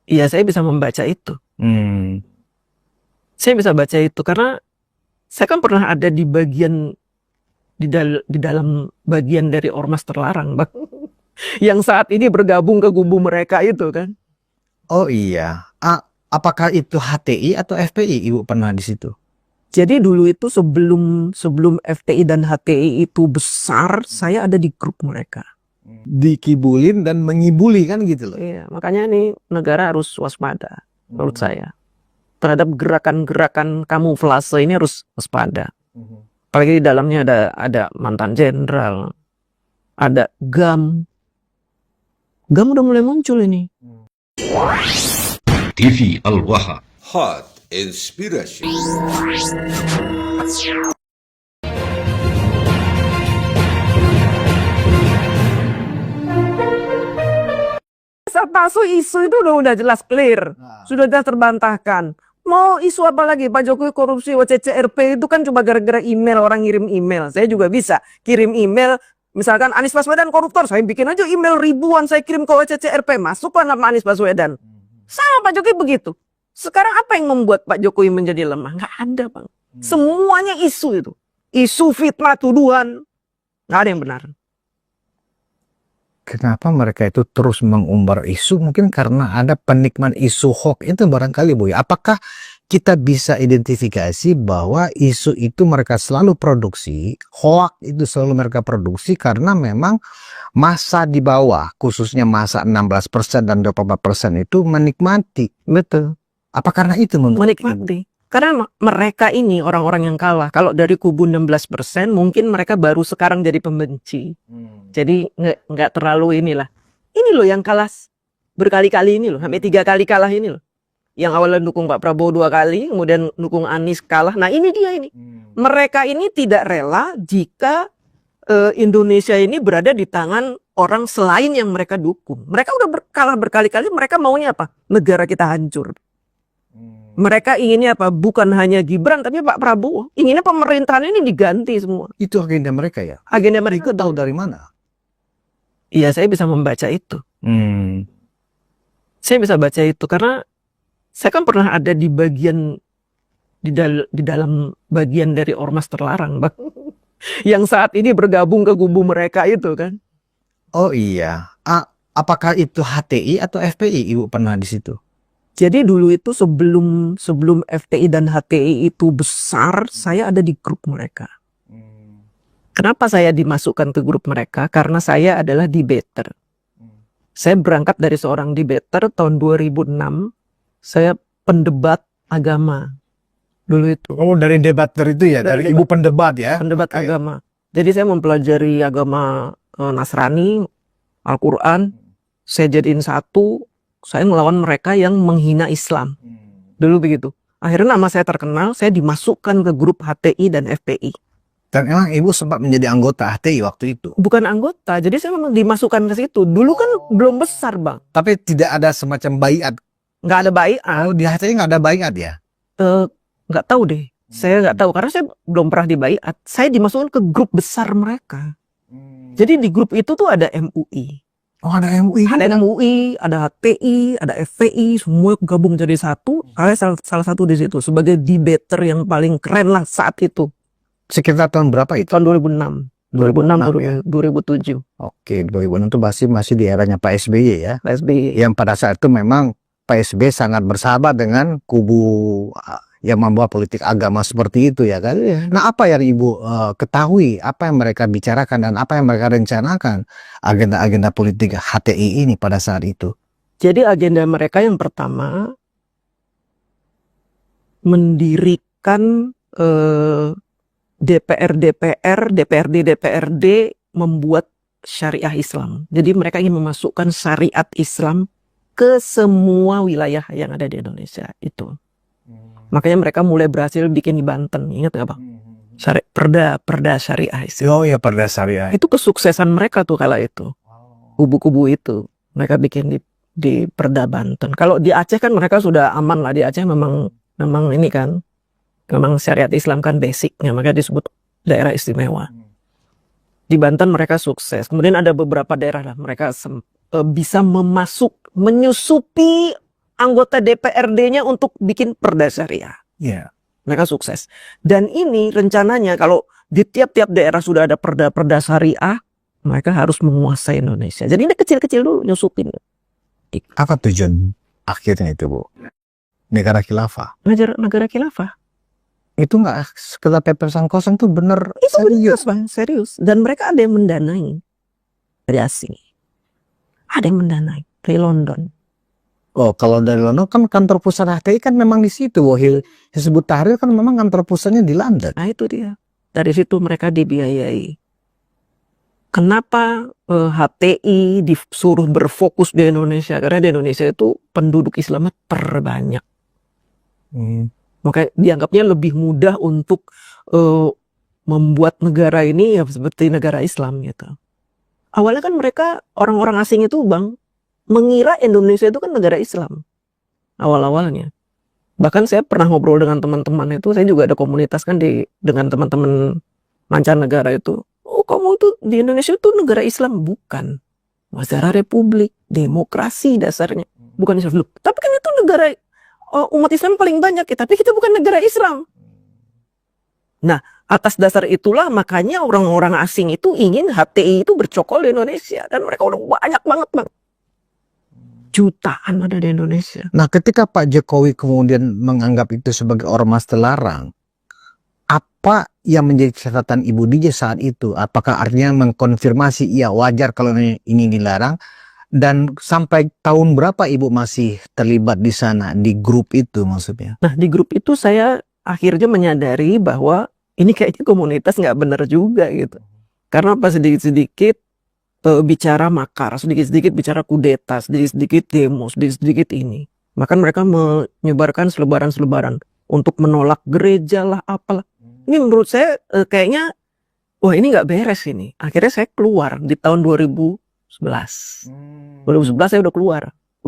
Iya, saya bisa membaca itu. Saya bisa baca itu karena saya kan pernah ada di bagian di dalam bagian dari ormas terlarang, Bang. Yang saat ini bergabung ke kubu mereka itu kan. Oh iya. Apakah itu HTI atau FPI Ibu pernah di situ? Jadi dulu itu sebelum FPI dan HTI itu besar, saya ada di grup mereka. Dikibulin dan mengibuli kan gitu loh. Iya, makanya nih negara harus waspada menurut saya. Terhadap gerakan-gerakan kamuflase ini harus waspada. Apalagi di dalamnya ada mantan jenderal, ada GAM. GAM udah mulai muncul ini. TV Al-Waha. Hot Inspiration. Satu isu itu udah jelas clear, sudah jelas terbantahkan. Mau isu apa lagi? Pak Jokowi korupsi OCCRP itu kan cuma gara-gara email, orang ngirim email. Saya juga bisa kirim email, misalkan Anies Baswedan koruptor, saya bikin aja email ribuan, saya kirim ke OCCRP, masuklah nama Anies Baswedan. Sama Pak Jokowi begitu. Sekarang apa yang membuat Pak Jokowi menjadi lemah? Nggak ada, Bang. Semuanya isu itu. Isu fitnah, tuduhan. Nggak ada yang benar. Kenapa mereka itu terus mengumbar isu? Mungkin karena ada penikmat isu hoax itu barangkali, Bu. Apakah kita bisa identifikasi bahwa isu itu mereka selalu produksi, hoax itu selalu mereka produksi karena memang masa di bawah, khususnya masa 16% dan 24% itu menikmati. Betul. Apa karena itu menikmati? Karena mereka ini orang-orang yang kalah. Kalau dari kubu 16%, mungkin mereka baru sekarang jadi pembenci. Jadi nggak terlalu inilah. Ini loh yang kalah berkali-kali ini loh, sampai 3 kali kalah ini loh. Yang awalnya dukung Pak Prabowo 2 kali, kemudian dukung Anies kalah. Nah ini dia ini. Mereka ini tidak rela jika Indonesia ini berada di tangan orang selain yang mereka dukung. Mereka udah kalah berkali-kali, mereka maunya apa? Negara kita hancur. Mereka inginnya apa? Bukan hanya Gibran, tapi Pak Prabowo. Inginnya pemerintahan ini diganti semua. Itu agenda mereka ya? Agenda mereka tahu dari mana? Iya, saya bisa membaca itu. Saya bisa baca itu karena saya kan pernah ada di bagian di dalam bagian dari ormas terlarang, Bang. Yang saat ini bergabung ke kubu mereka itu kan. Oh iya. Apakah itu HTI atau FPI Ibu pernah di situ? Jadi dulu itu sebelum FPI dan HTI itu besar, saya ada di grup mereka. Kenapa saya dimasukkan ke grup mereka? Karena saya adalah debater. Saya berangkat dari seorang debater tahun 2006. Saya pendebat agama dulu itu. Oh, dari debater itu ya, dari Ibu pendebat ya? Pendebat agama. Jadi saya mempelajari agama Nasrani, Al-Quran. Saya jadiin satu. Saya melawan mereka yang menghina Islam. Dulu begitu. Akhirnya nama saya terkenal, saya dimasukkan ke grup HTI dan FPI. Dan emang Ibu sempat menjadi anggota HTI waktu itu? Bukan anggota, jadi saya memang dimasukkan ke situ. Dulu kan belum besar, Bang. Tapi tidak ada semacam baiat? Nggak ada baiat. Oh, di HTI nggak ada baiat ya? Nggak tahu deh. Saya nggak tahu, karena saya belum pernah di baiat. Saya dimasukkan ke grup besar mereka. Jadi di grup itu tuh ada MUI. Oh, ada MUI. Ada MUI, ada HTI, ada FPI, semua gabung jadi satu. Saya salah satu di situ sebagai debater yang paling keren lah saat itu. Sekitar tahun berapa itu? Tahun 2006. 2006 ya? 2007. Oke, 2006 itu masih di eranya Pak SBY ya. Pak SBY. Yang pada saat itu memang Pak SBY sangat bersahabat dengan kubu yang membawa politik agama seperti itu ya kan. Nah, apa yang Ibu ketahui, apa yang mereka bicarakan dan apa yang mereka rencanakan agenda-agenda politik HTI ini pada saat itu? Jadi agenda mereka yang pertama mendirikan DPRD membuat syariah Islam. Jadi mereka ingin memasukkan syariat Islam ke semua wilayah yang ada di Indonesia itu. Makanya mereka mulai berhasil bikin di Banten, ingat nggak Bang? Perda syariah Islam. Oh ya, perda syariah. Itu kesuksesan mereka tuh kala itu. Kubu-kubu itu mereka bikin di Perda Banten. Kalau di Aceh kan mereka sudah aman lah, di Aceh memang ini kan, memang syariat Islam kan basicnya, maka disebut daerah istimewa. Di Banten mereka sukses. Kemudian ada beberapa daerah lah mereka bisa menyusupi anggota DPRD-nya untuk bikin perda syariah. Iya. Mereka sukses. Dan ini rencananya kalau di tiap-tiap daerah sudah ada perda-perda syariah, mereka harus menguasai Indonesia. Jadi ini kecil-kecil dulu nyusupin. Apa tujuan akhirnya itu, Bu? Negara khilafah. Negara khilafah. Itu nggak sekedar pepesan kosong, tuh bener Itu serius. benar, Bang, serius. Dan mereka ada yang mendanai dari asing. Ada yang mendanai dari London. Oh, kalau dari London kan kantor pusat HTI kan memang di situ, Wohil. Hizbut Tahrir kan memang kantor pusatnya di London. Nah itu dia. Dari situ mereka dibiayai. Kenapa HTI disuruh berfokus di Indonesia? Karena di Indonesia itu penduduk Islamnya terbanyak. Makanya dianggapnya lebih mudah untuk membuat negara ini ya seperti negara Islam gitu. Awalnya kan mereka orang-orang asing itu, Bang, mengira Indonesia itu kan negara Islam awal-awalnya. Bahkan saya pernah ngobrol dengan teman-teman itu, saya juga ada komunitas kan dengan teman-teman mancanegara itu. Oh, kamu itu di Indonesia itu negara Islam? Bukan. Negara republik, demokrasi dasarnya. Bukan Islam. Loh, tapi kan itu negara umat Islam paling banyak ya, tapi kita bukan negara Islam. Nah, atas dasar itulah makanya orang-orang asing itu ingin HTI itu bercokol di Indonesia. Dan mereka udah banyak banget, Bang. Jutaan ada di Indonesia. Nah, ketika Pak Jokowi kemudian menganggap itu sebagai ormas terlarang, apa yang menjadi catatan Ibu DJ saat itu? Apakah artinya mengkonfirmasi iya wajar kalau ini dilarang? Dan sampai tahun berapa Ibu masih terlibat di sana, di grup itu maksudnya? Nah, di grup itu saya akhirnya menyadari bahwa ini kayaknya komunitas nggak benar juga gitu. Karena pas sedikit-sedikit bicara makar, sedikit-sedikit bicara kudeta, sedikit-sedikit demo, sedikit-sedikit ini. Maka mereka menyebarkan selebaran-selebaran untuk menolak gereja lah, apalah. Ini menurut saya kayaknya, wah ini nggak beres ini. Akhirnya saya keluar di tahun 2011. 2011 saya udah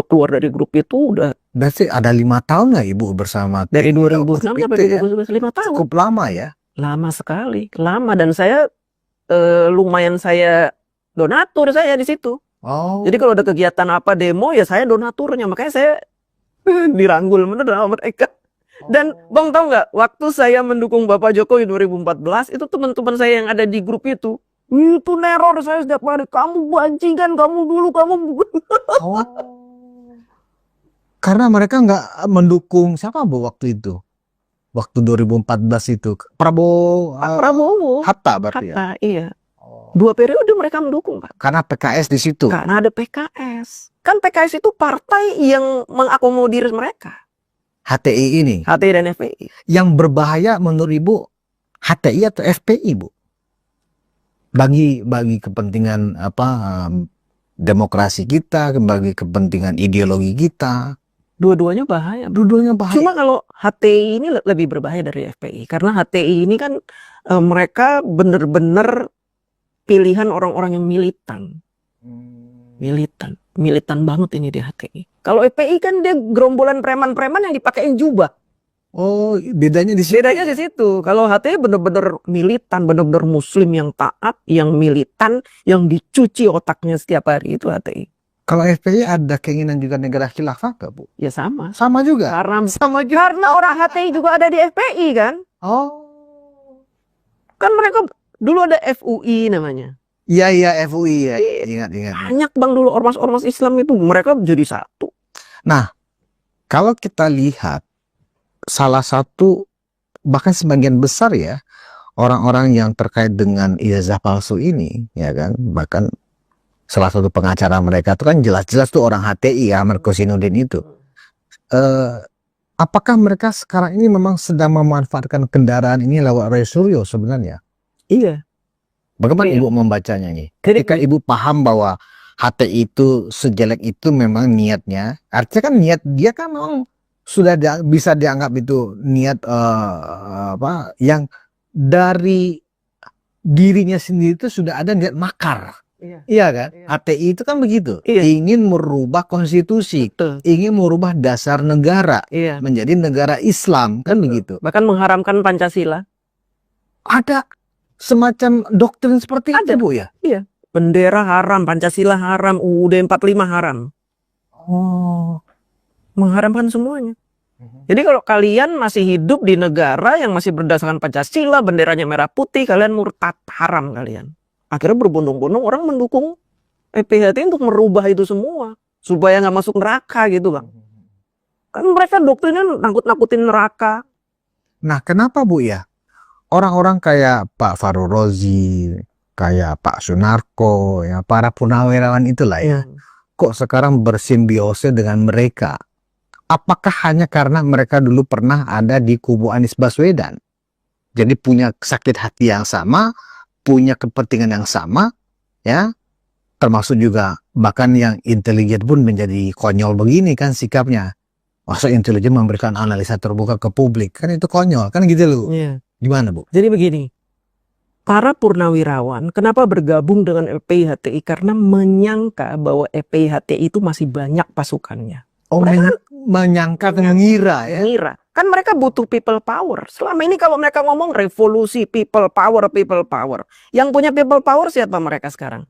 keluar dari grup itu udah. Berarti ada 5 tahun nggak Ibu bersama? Dari 2006 sampai itu ya? 2011, 5 tahun. Cukup lama ya? Lama sekali, lama, dan saya lumayan saya donatur saya di situ. Oh. Jadi kalau ada kegiatan apa demo ya saya donaturnya, makanya saya diranggul bener sama mereka. Dan Bang tahu nggak, waktu saya mendukung Bapak Jokowi 2014 itu teman-teman saya yang ada di grup itu neror saya setiap hari, kamu bajingan, kamu dulu, kamu. Oh. Karena mereka nggak mendukung siapa Bu waktu itu? Waktu 2014 itu Prabowo. Pak Prabowo. Hatta berarti ya. Hatta, iya. 2 periode mereka mendukung, Pak. Karena PKS di situ. Karena ada PKS. Kan PKS itu partai yang mengakomodir mereka. HTI ini. HTI dan FPI. Yang berbahaya menurut Ibu HTI atau FPI, Bu? Bagi kepentingan demokrasi kita, bagi kepentingan ideologi kita. Dua-duanya bahaya. Dua-duanya bahaya. Cuma kalau HTI ini lebih berbahaya dari FPI. Karena HTI ini kan mereka benar-benar pilihan orang-orang yang militan. Militan banget ini di HTI. Kalau FPI kan dia gerombolan preman-preman yang dipakein jubah. Oh, bedanya di situ. Bedanya di situ. Kalau HTI benar-benar militan, benar-benar muslim yang taat, yang militan, yang dicuci otaknya setiap hari, itu HTI. Kalau FPI ada keinginan juga negara khilafah gak, Bu? Ya sama. Sama juga. Karena orang HTI juga ada di FPI kan. Oh. Kan mereka dulu ada FUI namanya. Iya FUI ya. Ingat. Banyak Bang dulu ormas-ormas Islam itu, mereka jadi satu. Nah, kalau kita lihat salah satu bahkan sebagian besar ya orang-orang yang terkait dengan ijazah palsu ini, ya kan, bahkan salah satu pengacara mereka itu kan jelas-jelas tuh orang HTI ya, Ahmad Kosinudin itu. Apakah mereka sekarang ini memang sedang memanfaatkan kendaraan ini lewat Roy Suryo sebenarnya? Iya. Bagaimana Iya. Ibu membacanya nih? Ketika Ibu paham bahwa HTI itu sejelek itu memang niatnya, artinya kan niat dia kan memang sudah bisa dianggap itu niat yang dari dirinya sendiri itu sudah ada niat makar. Iya kan? Iya. HTI itu kan begitu. Iya. Ingin merubah konstitusi, Betul. ingin merubah dasar negara Iya. menjadi negara Islam, kan begitu. Bahkan mengharamkan Pancasila. Ada semacam doktrin seperti Ada. itu, Bu ya? Bendera haram, Pancasila haram, UUD 45 haram. Oh. mengharamkan semuanya. Jadi kalau kalian masih hidup di negara yang masih berdasarkan Pancasila, benderanya merah putih, kalian murtad, haram kalian. Akhirnya berbondong-bondong orang mendukung EPHT untuk merubah itu semua supaya nggak masuk neraka gitu bang. Kan mereka doktrinnya nakut-nakutin neraka. Nah, kenapa Bu ya? Orang-orang kayak Pak Fahrul Razi, kayak Pak Sunarko, ya para purnawirawan itulah ya, kok sekarang bersimbiose dengan mereka? Apakah hanya karena mereka dulu pernah ada di kubu Anies Baswedan? Jadi punya sakit hati yang sama, punya kepentingan yang sama, ya, termasuk juga bahkan yang intelijen pun menjadi konyol begini kan sikapnya. Masa intelijen memberikan analisa terbuka ke publik, kan itu konyol, kan gitu loh. Iya. Gimana Bu? Jadi begini, para purnawirawan kenapa bergabung dengan EPIHTI? Karena menyangka bahwa EPIHTI itu masih banyak pasukannya. Oh, menyangka mengira ya. Mengira. Kan mereka butuh people power. Selama ini kalau mereka ngomong revolusi, people power, people power. Yang punya people power siapa mereka sekarang?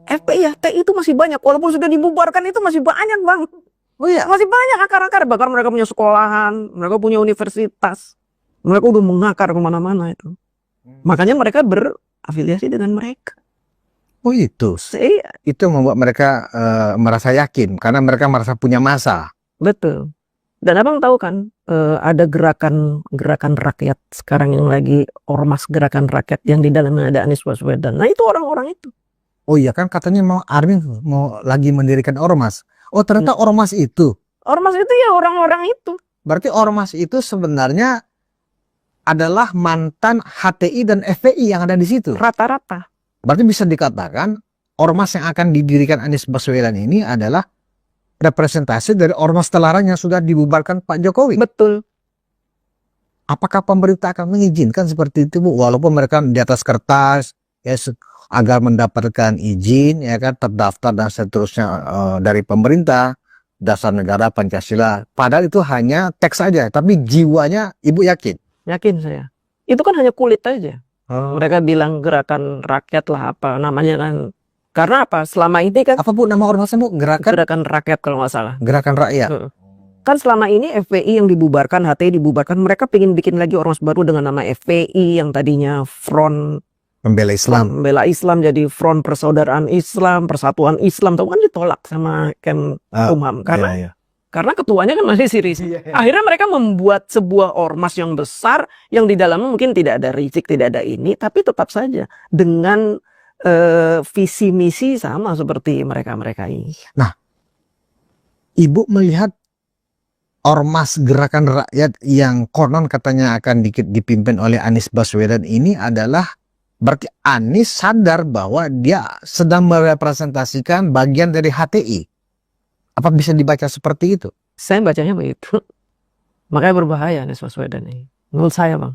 FPIHT itu masih banyak. Walaupun sudah dibubarkan itu masih banyak bang. Oh iya. Masih banyak akar-akar. Bahkan mereka punya sekolahan, mereka punya universitas. Mereka udah mengakar kemana-mana itu. Makanya mereka berafiliasi dengan mereka. Oh itu. Itu membuat mereka merasa yakin. Karena mereka merasa punya masa. Betul. Dan abang tahu kan ada gerakan rakyat sekarang yang lagi ormas gerakan rakyat yang di dalamnya ada Anies Baswedan. Nah itu orang-orang itu. Oh iya kan katanya mau Armin mau lagi mendirikan ormas. Oh ternyata ormas itu. Ormas itu ya orang-orang itu. Berarti ormas itu sebenarnya adalah mantan HTI dan FPI yang ada di situ. Rata-rata. Berarti bisa dikatakan ormas yang akan didirikan Anies Baswedan ini adalah representasi dari ormas terlarang yang sudah dibubarkan Pak Jokowi. Betul. Apakah pemerintah akan mengizinkan seperti itu Bu? Walaupun mereka di atas kertas ya agar mendapatkan izin ya kan terdaftar dan seterusnya dari pemerintah dasar negara Pancasila. Padahal itu hanya teks saja, tapi jiwanya Ibu yakin? Yakin saya. Itu kan hanya kulit aja. Mereka bilang gerakan rakyat lah apa namanya kan. Karena apa? Selama ini kan apa Bu nama ormasnya Bu? Gerakan rakyat kalau nggak salah. Gerakan rakyat. Kan selama ini FPI yang dibubarkan, HTI dibubarkan, mereka pengen bikin lagi ormas baru dengan nama FPI yang tadinya Front Pembela Islam. Pembela Islam jadi Front Persaudaraan Islam, Persatuan Islam, tahu kan ditolak sama Kemkumham karena ketuanya kan masih si Rizik. Akhirnya mereka membuat sebuah ormas yang besar yang di dalamnya mungkin tidak ada Rizik, tidak ada ini, tapi tetap saja dengan visi misi sama seperti mereka ini. Nah, Ibu melihat ormas gerakan rakyat yang konon katanya akan dipimpin oleh Anies Baswedan ini adalah berarti Anies sadar bahwa dia sedang merepresentasikan bagian dari HTI. Apa bisa dibaca seperti itu? Saya bacanya begitu. Makanya berbahaya Anies Baswedan ini. Menurut saya bang.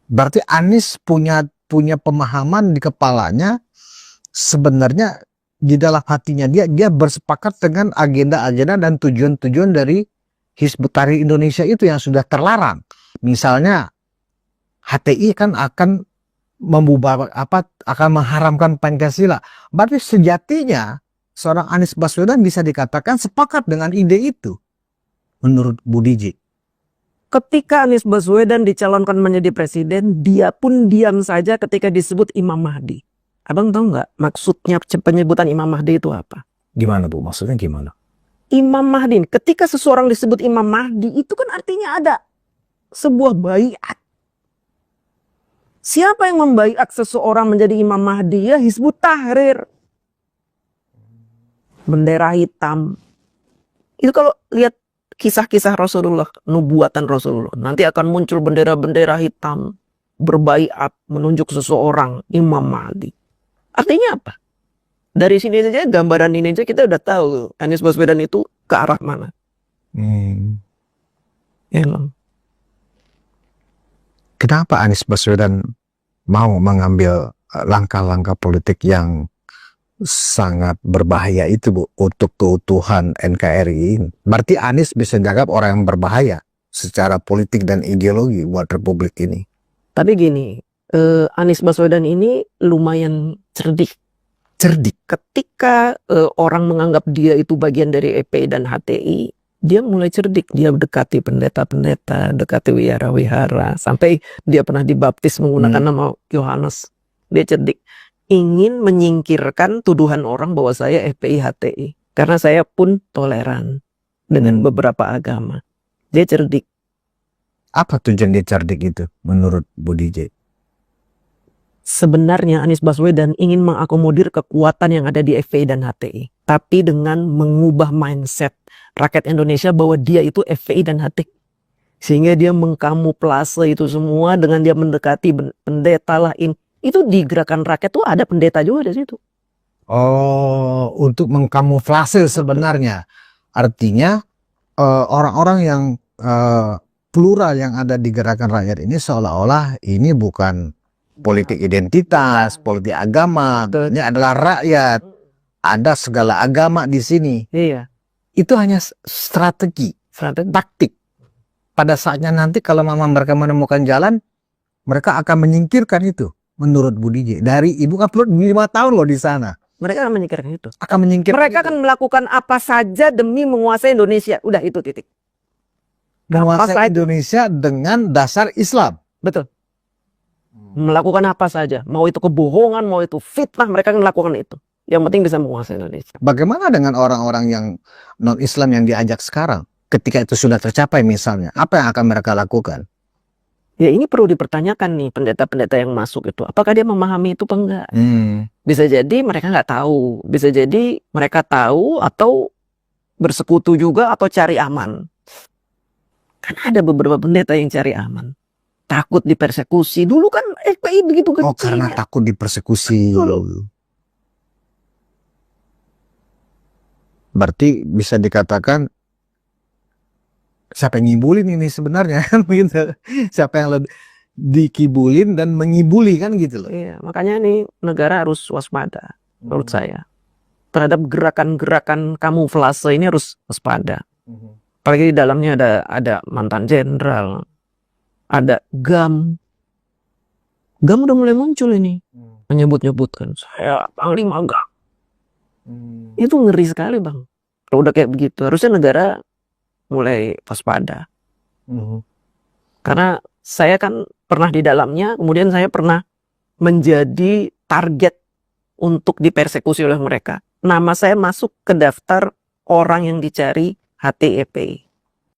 Berarti Anies punya pemahaman di kepalanya sebenarnya di dalam hatinya dia bersepakat dengan agenda-agenda dan tujuan-tujuan dari Hizbut Tahrir Indonesia itu yang sudah terlarang. Misalnya HTI kan akan akan mengharamkan Pancasila. Berarti sejatinya seorang Anies Baswedan bisa dikatakan sepakat dengan ide itu menurut Bu Diji. Ketika Anies Baswedan dicalonkan menjadi presiden, dia pun diam saja ketika disebut Imam Mahdi. Abang tahu nggak maksudnya penyebutan Imam Mahdi itu apa? Gimana Bu? Maksudnya gimana? Imam Mahdi, ketika seseorang disebut Imam Mahdi, itu kan artinya ada sebuah baiat. Siapa yang membaiat seseorang menjadi Imam Mahdi? Ya Hizbut Tahrir. Bendera hitam. Itu kalau lihat kisah-kisah Rasulullah, nubuatan Rasulullah, nanti akan muncul bendera-bendera hitam berbaiat menunjuk seseorang Imam Mahdi. Artinya apa? Dari sini saja gambaran ini saja kita udah tahu Anies Baswedan itu ke arah mana. Emang. Kenapa Anies Baswedan mau mengambil langkah-langkah politik yang sangat berbahaya itu Bu untuk keutuhan NKRI? Berarti Anies bisa dianggap orang yang berbahaya secara politik dan ideologi buat Republik ini. Tapi gini, Anies Baswedan ini lumayan cerdik. cerdik. Ketika orang menganggap dia itu bagian dari FPI dan HTI, dia mulai cerdik. Dia dekati pendeta-pendeta, dekati wihara-wihara, sampai dia pernah dibaptis menggunakan nama Yohanes. Dia cerdik. Ingin menyingkirkan tuduhan orang bahwa saya FPI HTI. Karena saya pun toleran dengan beberapa agama. Dia cerdik. Apa tujuan dia cerdik itu menurut Bu DJ? Sebenarnya Anies Baswedan ingin mengakomodir kekuatan yang ada di FPI dan HTI. Tapi dengan mengubah mindset rakyat Indonesia bahwa dia itu FPI dan HTI. Sehingga dia mengkamuflase itu semua dengan dia mendekati pendeta lah. Itu di gerakan rakyat tuh ada pendeta juga di situ. Oh, untuk mengkamuflase sebenarnya. Artinya orang-orang yang plural yang ada di gerakan rakyat ini seolah-olah ini bukan politik identitas, politik agama. Betul. Ini adalah rakyat. Ada segala agama di sini. Iya. Itu hanya strategi, taktik. Pada saatnya nanti kalau memang mereka menemukan jalan, mereka akan menyingkirkan itu. Menurut Bu DJ. Dari ibu kan perlu 5 tahun loh di sana. Mereka akan menyingkirkan itu. Akan menyingkirkan. Mereka akan melakukan apa saja demi menguasai Indonesia. Udah itu titik. menguasai Indonesia dengan dasar Islam. Betul. Melakukan apa saja. Mau itu kebohongan, mau itu fitnah, mereka akan melakukan itu. Yang penting bisa menguasai Indonesia. Bagaimana dengan orang-orang yang non-Islam yang diajak sekarang? Ketika itu sudah tercapai misalnya, apa yang akan mereka lakukan? Ya ini perlu dipertanyakan nih pendeta-pendeta yang masuk itu. Apakah dia memahami itu apa enggak? Bisa jadi mereka nggak tahu. Bisa jadi mereka tahu atau bersekutu juga atau cari aman. Karena ada beberapa pendeta yang cari aman. Takut dipersekusi. Dulu kan FPI begitu kecil. Oh, karena takut dipersekusi. Berarti bisa dikatakan siapa yang ngibulin ini sebenarnya kan begitu. Siapa yang dikibulin dan mengibuli kan gitu loh. Iya, makanya nih negara harus waspada menurut saya. Terhadap gerakan-gerakan kamuflase ini harus waspada. Apalagi di dalamnya ada mantan jenderal, ada GAM. GAM udah mulai muncul ini. Menyebut-nyebutkan saya Panglima GAM. Itu ngeri sekali bang. Kalau udah kayak begitu, harusnya negara mulai waspada. Karena saya kan pernah di dalamnya, kemudian saya pernah menjadi target untuk dipersekusi oleh mereka. Nama saya masuk ke daftar orang yang dicari HTI FPI.